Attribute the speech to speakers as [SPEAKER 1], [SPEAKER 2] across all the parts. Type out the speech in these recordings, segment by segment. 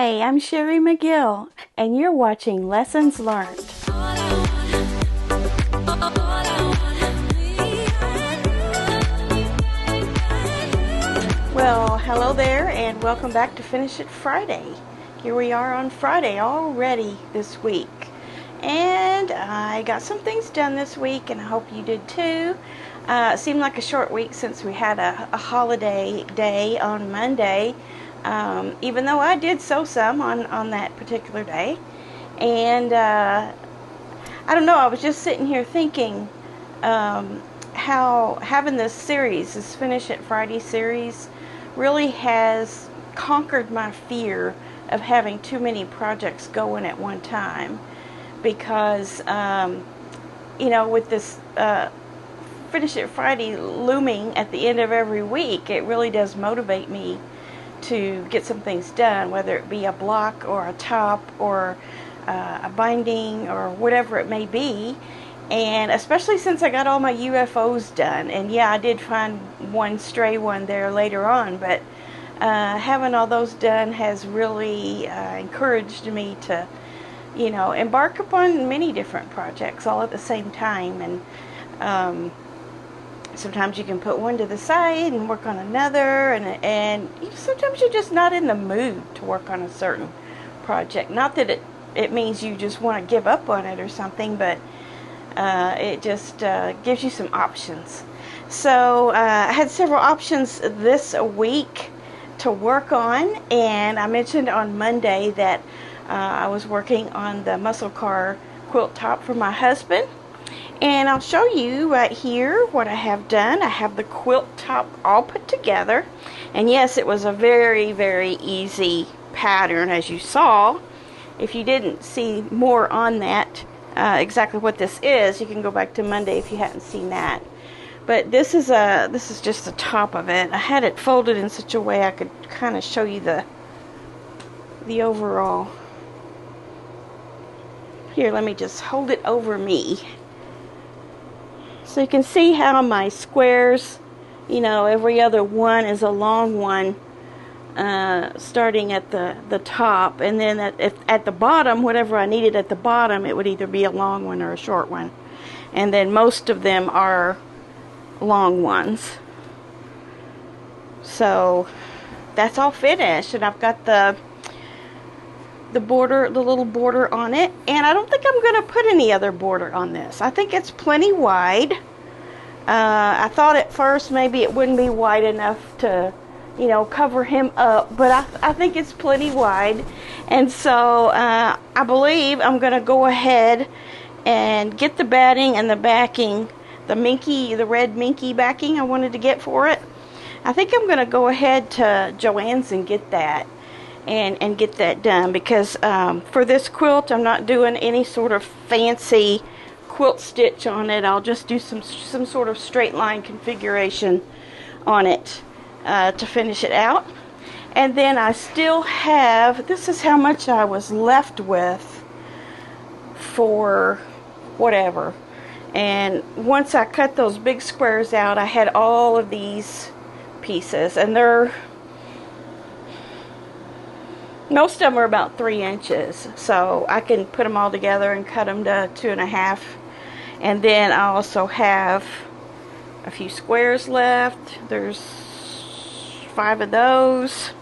[SPEAKER 1] Hi, I'm Sherry McGill, and you're watching Lessons Learned. Well, hello there, and welcome back to Finish It Friday. Here we are on Friday already this week. And I got some things done this week, and I hope you did too. It seemed like a short week since we had a holiday day on Monday. Even though I did sew some on that particular day. And I don't know, I was just sitting here thinking how having this series, this Finish It Friday series, really has conquered my fear of having too many projects going at one time. Because, with this Finish It Friday looming at the end of every week, it really does motivate me to get some things done, whether it be a block or a top or a binding or whatever it may be. And especially since I got all my UFOs done, and yeah, I did find one stray one there later on, but having all those done has really encouraged me to embark upon many different projects all at the same time. And sometimes you can put one to the side and work on another, and sometimes you're just not in the mood to work on a certain project. Not that it means you just want to give up on it or something, but it just gives you some options. So I had several options this week to work on, and I mentioned on Monday that I was working on the muscle car quilt top for my husband. And I'll show you right here what I have done. I have the quilt top all put together. And yes, it was a very, very easy pattern, as you saw. If you didn't see more on that, exactly what this is, you can go back to Monday if you hadn't seen that. But this is just the top of it. I had it folded in such a way I could kind of show you the overall. Here, let me just hold it over me. So you can see how my squares, every other one is a long one, starting at the top, and then at the bottom, whatever I needed at the bottom, it would either be a long one or a short one. And then most of them are long ones. So that's all finished, and I've got the border, the little border on it, and I don't think I'm going to put any other border on this. I think it's plenty wide. I thought at first maybe it wouldn't be wide enough to, cover him up, but I think it's plenty wide, and so I believe I'm going to go ahead and get the batting and the backing, the red minky backing I wanted to get for it. I think I'm going to go ahead to Joann's and get that. And get that done, because for this quilt I'm not doing any sort of fancy quilt stitch on it. I'll just do some sort of straight line configuration on it to finish it out. And then I still have, this is how much I was left with for whatever. And once I cut those big squares out, I had all of these pieces, and most of them are about 3 inches, so I can put them all together and cut them to 2.5. And then I also have a few squares left. There's 5 of those,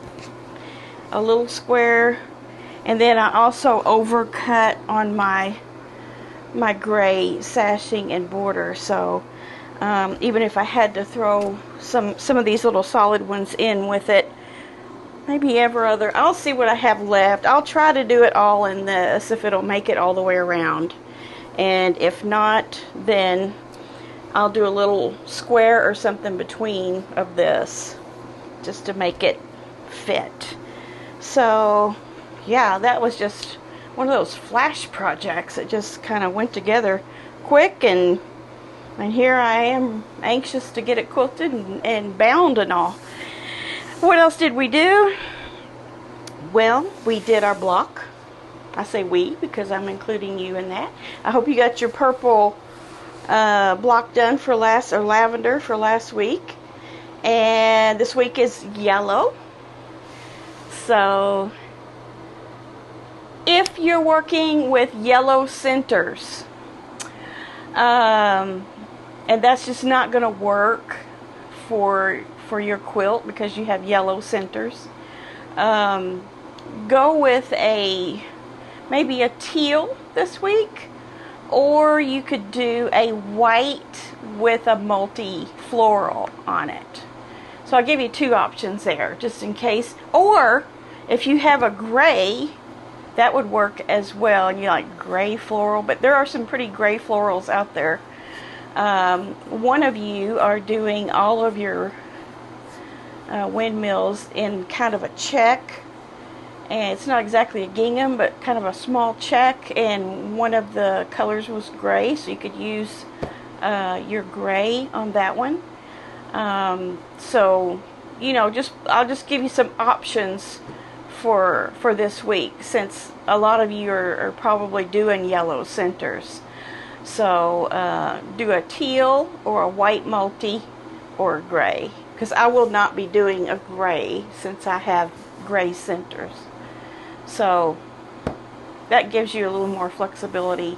[SPEAKER 1] a little square, and then I also overcut on my gray sashing and border. So even if I had to throw some of these little solid ones in with it, maybe every other, I'll see what I have left. I'll try to do it all in this if it'll make it all the way around. And if not, then I'll do a little square or something between of this just to make it fit. So yeah, that was just one of those flash projects. It just kind of went together quick, and here I am anxious to get it quilted and bound and all. What else did we do? Well, we did our block. I say we because I'm including you in that. I hope you got your purple block done for lavender for last week. And this week is yellow. So if you're working with yellow centers, and that's just not going to work for your quilt because you have yellow centers, go with maybe a teal this week, or you could do a white with a multi-floral on it. So I'll give you two options there, just in case. Or if you have a gray, that would work as well, and you like gray floral, but there are some pretty gray florals out there. One of you are doing all of your windmills in kind of a check, and it's not exactly a gingham, but kind of a small check, and one of the colors was gray, so you could use your gray on that one. So, you know, I'll just give you some options for this week, since a lot of you are probably doing yellow centers. So do a teal or a white multi or a gray, because I will not be doing a gray since I have gray centers. So that gives you a little more flexibility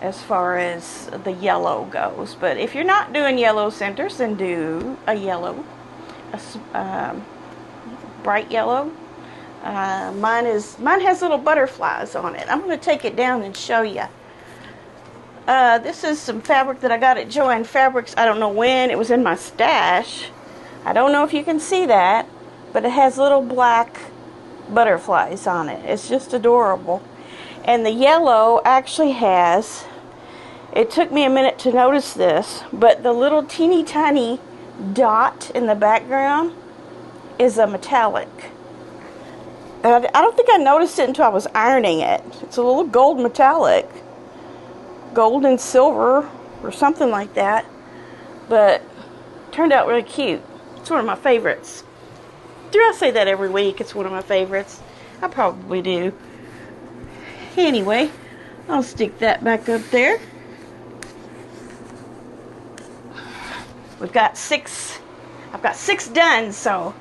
[SPEAKER 1] as far as the yellow goes. But if you're not doing yellow centers, then do a yellow, bright yellow. Mine has little butterflies on it. I'm going to take it down and show you. This is some fabric that I got at Joann Fabrics. I don't know when. It was in my stash. I don't know if you can see that, but it has little black butterflies on it. It's just adorable. And the yellow actually has, it took me a minute to notice this, but the little teeny tiny dot in the background is a metallic. And I don't think I noticed it until I was ironing it. It's a little gold metallic. Gold and silver or something like that. But it turned out really cute. It's one of my favorites. Do I say that every week? It's one of my favorites. I probably do. Anyway, I'll stick that back up there. I've got six done, so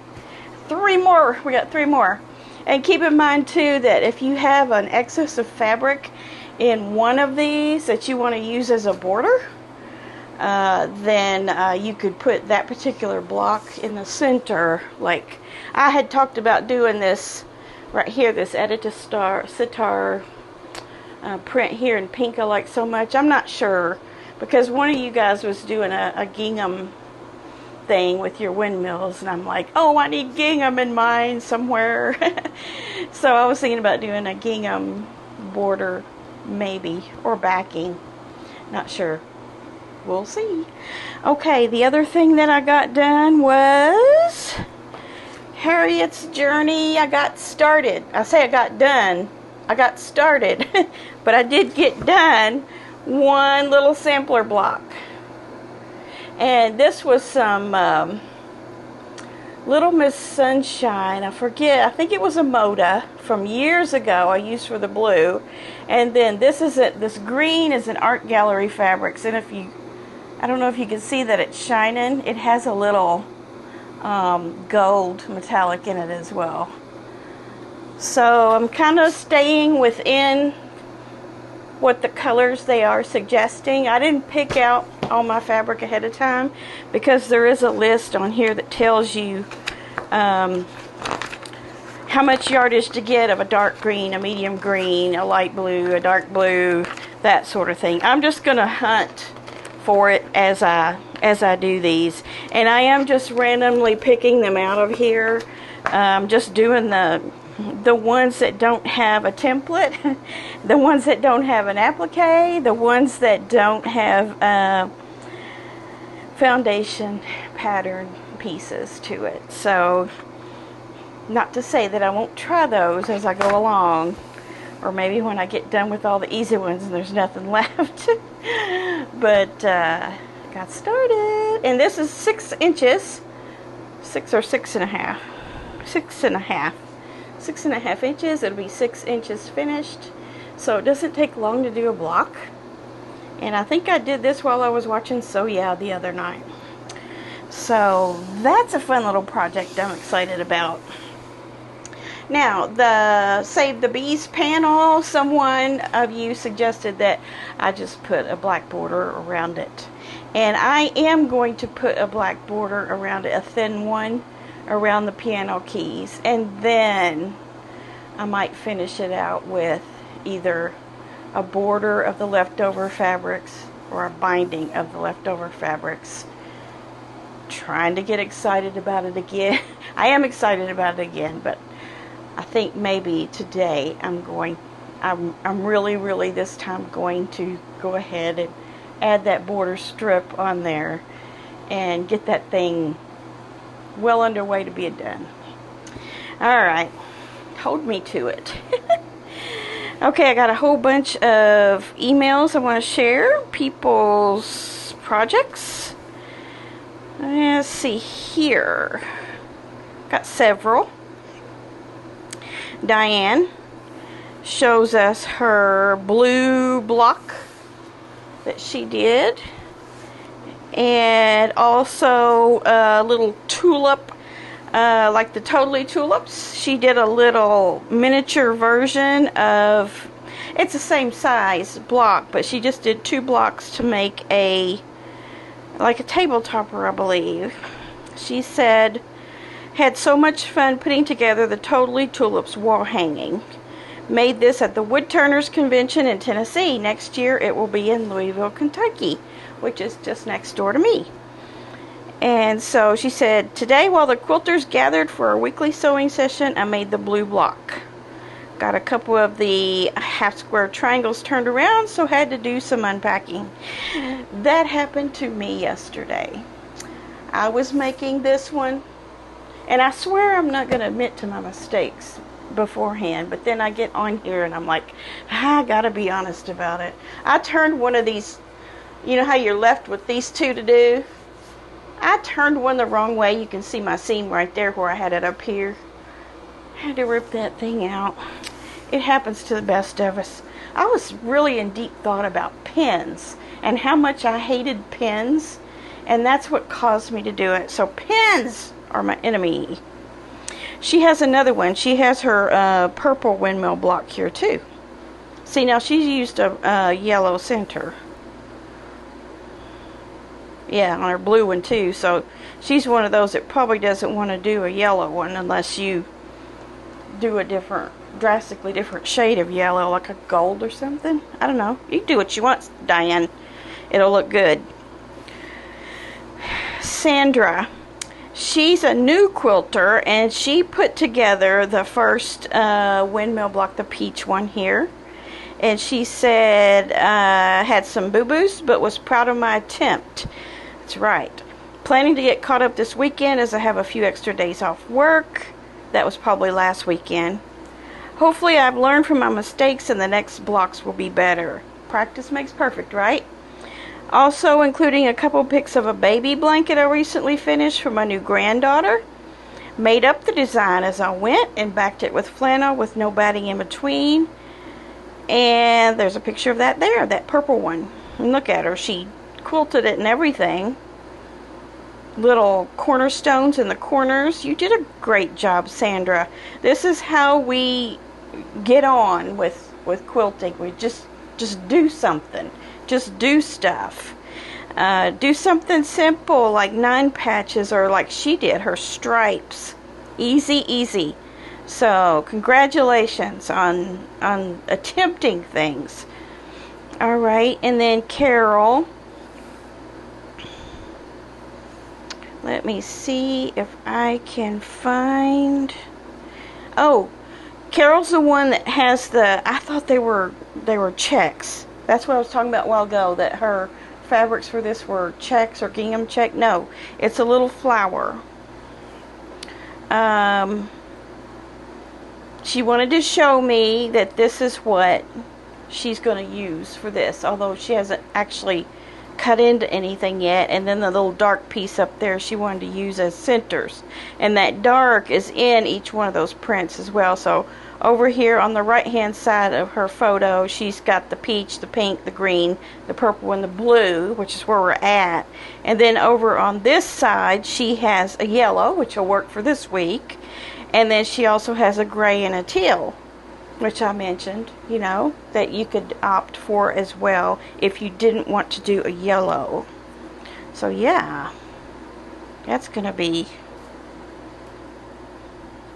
[SPEAKER 1] 3 more. We got 3 more. And keep in mind too that if you have an excess of fabric in one of these that you want to use as a border, then you could put that particular block in the center. Like I had talked about doing this right here, this Edita Sitar print here in pink I like so much. I'm not sure, because one of you guys was doing a gingham thing with your windmills, and I'm like, oh, I need gingham in mine somewhere. So I was thinking about doing a gingham border maybe, or backing, not sure, we'll see. Okay, the other thing that I got done was Harriett's journey. I got started. I say I got done, I got started but I did get done one little sampler block. And this was some Little Miss Sunshine. I forget. I think it was a Moda from years ago I used for the blue. And then this green is an Art Gallery Fabrics. And I don't know if you can see that it's shining. It has a little gold metallic in it as well. So I'm kind of staying within what the colors they are suggesting. I didn't pick out all my fabric ahead of time, because there is a list on here that tells you how much yardage to get of a dark green, a medium green, a light blue, a dark blue, that sort of thing. I'm just gonna hunt for it as I do these, and I am just randomly picking them out of here. Just doing the ones that don't have a template, the ones that don't have an applique, the ones that don't have foundation pattern pieces to it. So, not to say that I won't try those as I go along, or maybe when I get done with all the easy ones and there's nothing left. But got started, and this is 6 inches, 6 or 6.5, 6.5. 6.5 inches. It'll be 6 inches finished, so it doesn't take long to do a block. And I think I did this while I was watching So Yeah the other night. So that's a fun little project I'm excited about. Now, the Save the Bees panel, someone of you suggested that I just put a black border around it. And I am going to put a black border around it, a thin one, around the piano keys. And then I might finish it out with either a border of the leftover fabrics or a binding of the leftover fabrics. Trying to get excited about it again. I am excited about it again, but I think maybe today I'm really this time going to go ahead and add that border strip on there and get that thing well underway to be done. Alright, hold me to it. Okay, I got a whole bunch of emails I want to share, people's projects. Let's see here. Got several. Diane shows us her blue block that she did, and also a little tulip, like the Totally Tulips. She did a little miniature version of, it's the same size block, but she just did 2 blocks to make like a table topper, I believe. She said, had so much fun putting together the Totally Tulips wall hanging. Made this at the Woodturners Convention in Tennessee. Next year it will be in Louisville, Kentucky, which is just next door to me. And so she said, today while the quilters gathered for a weekly sewing session, I made the blue block. Got a couple of the half square triangles turned around, so had to do some unpacking. That happened to me yesterday. I was making this one, and I swear I'm not going to admit to my mistakes beforehand, but then I get on here and I'm like, I gotta be honest about it. I turned one of these, you know how you're left with these 2 to do? I turned one the wrong way. You can see my seam right there where I had it up here. Had to rip that thing out. It happens to the best of us. I was really in deep thought about pins and how much I hated pins, and that's what caused me to do it. So pins are my enemy. She has another one. She has her purple windmill block here too. See, now she's used a yellow center. Yeah, on her blue one too. So she's one of those that probably doesn't want to do a yellow one unless you do a drastically different shade of yellow, like a gold or something. I don't know. You do what you want, Diane. It'll look good. Sandra, she's a new quilter, and she put together the first windmill block, the peach one here. And she said, had some boo-boos, but was proud of my attempt. That's right. Planning to get caught up this weekend as I have a few extra days off work. That was probably last weekend. Hopefully I've learned from my mistakes and the next blocks will be better. Practice makes perfect, right? Also including a couple pics of a baby blanket I recently finished for my new granddaughter. Made up the design as I went and backed it with flannel with no batting in between. And there's a picture of that there, that purple one. And look at her, she quilted it and everything. Little cornerstones in the corners. You did a great job, Sandra. This is how we get on with quilting. We just do something. Just do stuff. Do something simple like 9 patches, or like she did, her stripes. Easy, easy. So congratulations on attempting things. All right, and then Carol. Let me see if I can find. Oh, Carol's the one that has the. I thought they were checks. That's what I was talking about a while ago. That her fabrics for this were checks or gingham check. No, it's a little flower. She wanted to show me that this is what she's going to use for this, although she hasn't actually cut into anything yet. And then the little dark piece up there she wanted to use as centers, and that dark is in each one of those prints as well. So over here on the right hand side of her photo, she's got the peach, the pink, the green, the purple, and the blue, which is where we're at. And then over on this side she has a yellow, which will work for this week. And then she also has a gray and a teal, which I mentioned, you know, that you could opt for as well if you didn't want to do a yellow. So yeah, that's going to be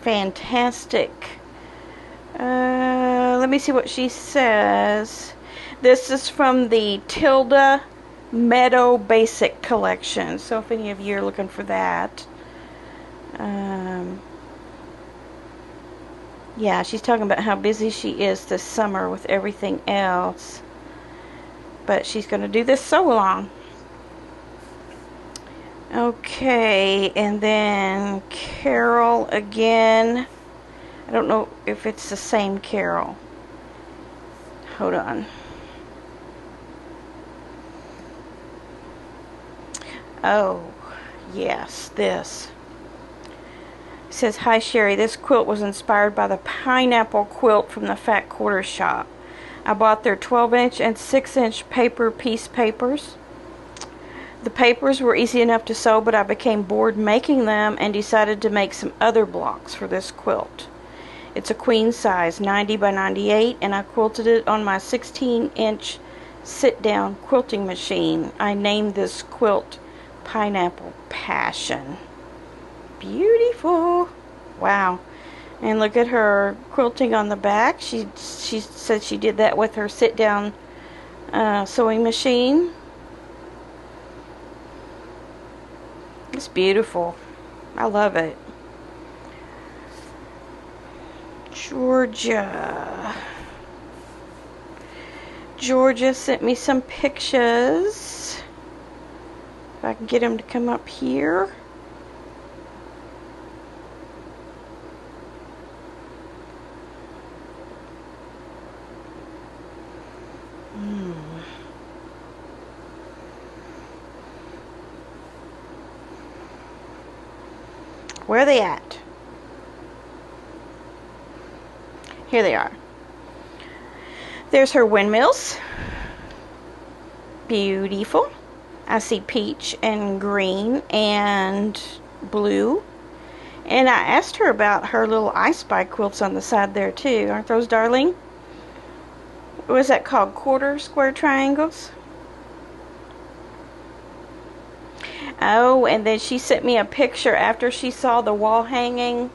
[SPEAKER 1] fantastic. Let me see what she says. This is from the Tilda Meadow Basic Collection. So if any of you are looking for that. Yeah, she's talking about how busy she is this summer with everything else. But she's going to do this sew along. Okay, and then Carol again. I don't know if it's the same Carol. Hold on. Oh, yes, this. It says, "Hi Sherry, this quilt was inspired by the pineapple quilt from the Fat Quarter Shop. I bought their 12-inch and 6-inch paper piece papers. The papers were easy enough to sew, but I became bored making them and decided to make some other blocks for this quilt. It's a queen size, 90 by 98, and I quilted it on my 16-inch sit-down quilting machine. I named this quilt Pineapple Passion." Beautiful. Wow. And look at her quilting on the back. She said she did that with her sit-down sewing machine. It's beautiful. I love it. Georgia sent me some pictures. If I can get him to come up here. Where are they at? Here they are. There's her windmills. Beautiful. I see peach and green and blue. And I asked her about her little I Spy quilts on the side there too. Aren't those darling? What was that called? Quarter square triangles? Oh, and then she sent me a picture after she saw the wall hanging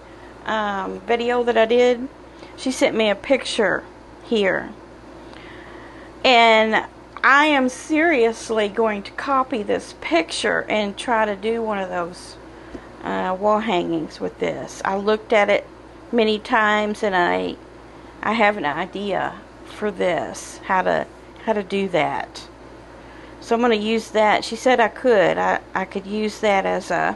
[SPEAKER 1] video that I did. She sent me a picture here. And I am seriously going to copy this picture and try to do one of those wall hangings with this. I looked at it many times and I have an idea for this, how to do that. So I'm going to use that. She said I could. I could use that as a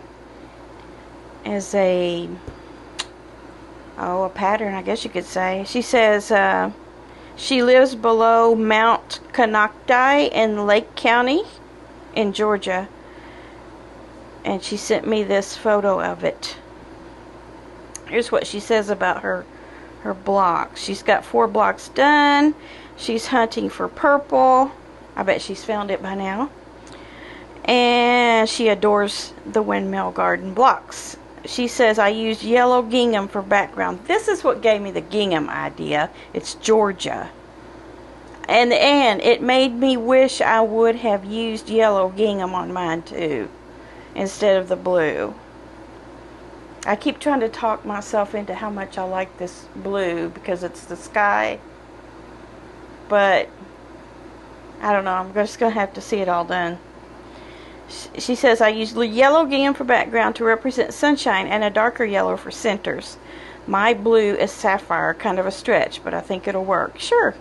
[SPEAKER 1] pattern, I guess you could say. She says she lives below Mount Konocti in Lake County in Georgia. And she sent me this photo of it. Here's what she says about her blocks. She's got 4 blocks done. She's hunting for purple. I bet she's found it by now. And she adores the Windmill Garden blocks. She says, I used yellow gingham for background. This is what gave me the gingham idea. It's Georgia. And it made me wish I would have used yellow gingham on mine too, instead of the blue. I keep trying to talk myself into how much I like this blue because it's the sky. But I don't know. I'm just going to have to see it all done. She says, I used yellow gingham for background to represent sunshine and a darker yellow for centers. My blue is sapphire, kind of a stretch, but I think it'll work. Sure.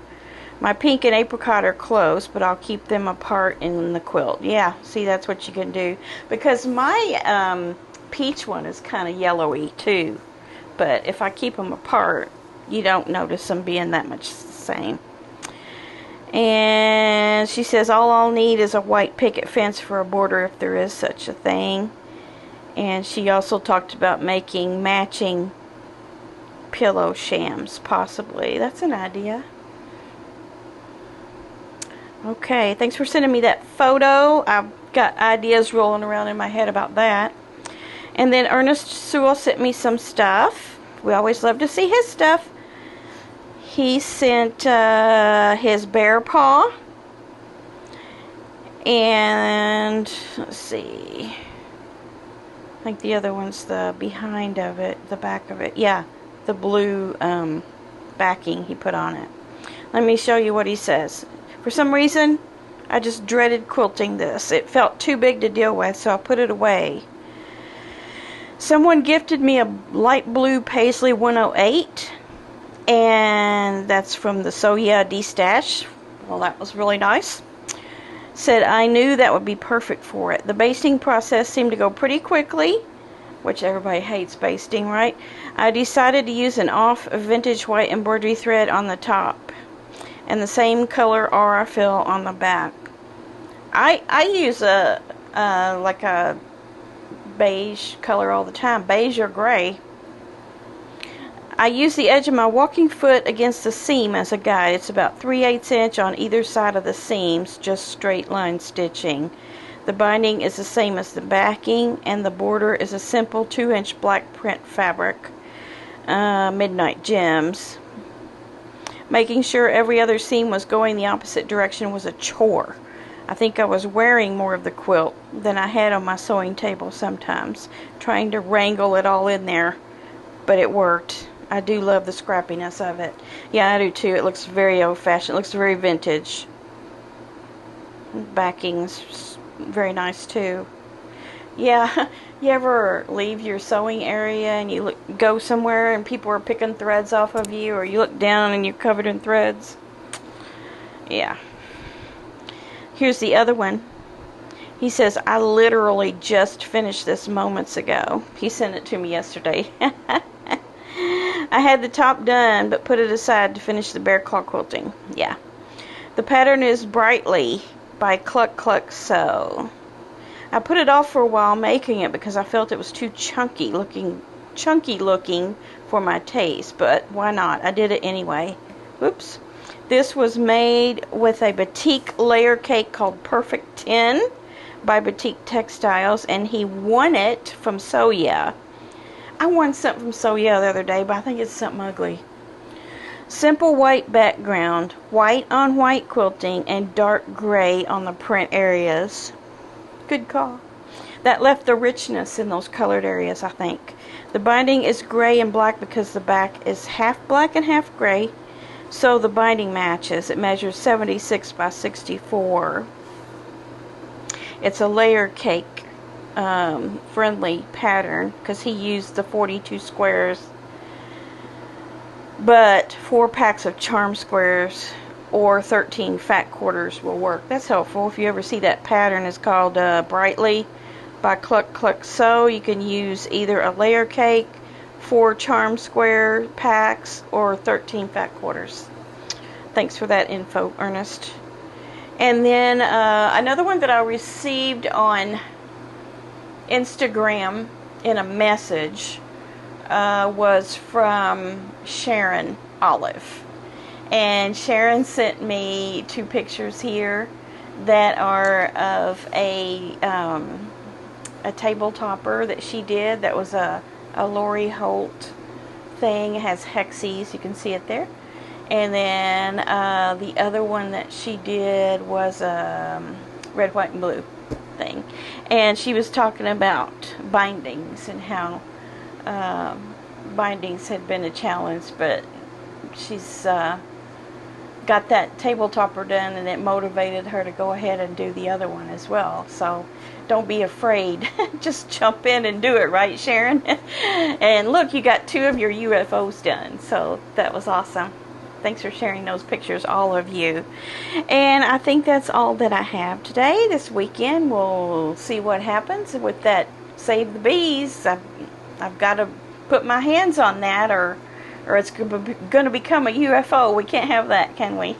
[SPEAKER 1] My pink and apricot are close, but I'll keep them apart in the quilt. Yeah, see, that's what you can do. Because my peach one is kind of yellowy too. But if I keep them apart, you don't notice them being that much the same. And she says, all I'll need is a white picket fence for a border if there is such a thing. And she also talked about making matching pillow shams, possibly. That's an idea. Okay, thanks for sending me that photo. I've got ideas rolling around in my head about that. And then Ernest Sewell sent me some stuff We always love to see his stuff. He sent his bear paw. And let's see. I think the other one's the behind of it, the back of it. Yeah, the blue backing he put on it. Let me show you what he says. For some reason, I just dreaded quilting this. It felt too big to deal with, so I put it away. Someone gifted me a light blue Paisley 108, and that's from the So Yeah D-Stash. Well, that was really nice. Said I knew that would be perfect for it. The basting process seemed to go pretty quickly, which everybody hates basting, right? I decided to use an off vintage white embroidery thread on the top and the same color aura fill on the back. I use a like a beige color all the time, beige or gray. I use the edge of my walking foot against the seam as a guide. It's about 3/8 inch on either side of the seams, just straight line stitching. The binding is the same as the backing, and the border is a simple 2-inch black print fabric, Midnight Gems. Making sure every other seam was going the opposite direction was a chore. I think I was wearing more of the quilt than I had on my sewing table sometimes, trying to wrangle it all in there, but it worked. I do love the scrappiness of it. Yeah, I do too. It looks very old-fashioned. It looks very vintage. Backing's very nice too. Yeah, you ever leave your sewing area and you go somewhere and people are picking threads off of you, or you look down and you're covered in threads? Yeah. Here's the other one. He says, I literally just finished this moments ago. He sent it to me yesterday. I had the top done, but put it aside to finish the bear claw quilting. Yeah. The pattern is Brightly by Cluck Cluck Sew. I put it off for a while making it because I felt it was too chunky looking for my taste, but why not? I did it anyway. Whoops. This was made with a batik layer cake called Perfect 10 by Batik Textiles, and he won it from So Yeah. I won something from So Yeah the other day, but I think it's something ugly. Simple white background, white on white quilting, and dark gray on the print areas. Good call. That left the richness in those colored areas, I think. The binding is gray and black because the back is half black and half gray, so the binding matches. It measures 76 by 64. It's a layer cake friendly pattern because he used the 42 squares, but 4 packs of charm squares or 13 fat quarters will work. That's helpful. If you ever see that pattern, it's called Brightly by Cluck Cluck Sew. You can use either a layer cake, 4 charm square packs, or 13 fat quarters. Thanks for that info, Ernest. And then another one that I received on Instagram in a message was from Sharon Olive. And Sharon sent me 2 pictures here that are of a table topper that she did. That was a Lori Holt thing. It has hexes. You can see it there. And then the other one that she did was a red, white, and blue thing. And she was talking about bindings and how bindings had been a challenge, but she's got that table topper done, and it motivated her to go ahead and do the other one as well. So don't be afraid. Just jump in and do it, right, Sharon? And look, you got 2 of your UFOs done, so that was awesome. Thanks for sharing those pictures, all of you. And I think that's all that I have today. This weekend, we'll see what happens with that Save the Bees. I've got to put my hands on that, or it's going to become a UFO. We can't have that, can we?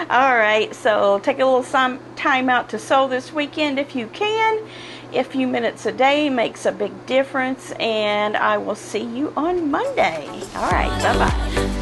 [SPEAKER 1] Alright, so take a little time out to sew this weekend if you can. A few minutes a day makes a big difference, and I will see you on Monday. Alright, bye-bye.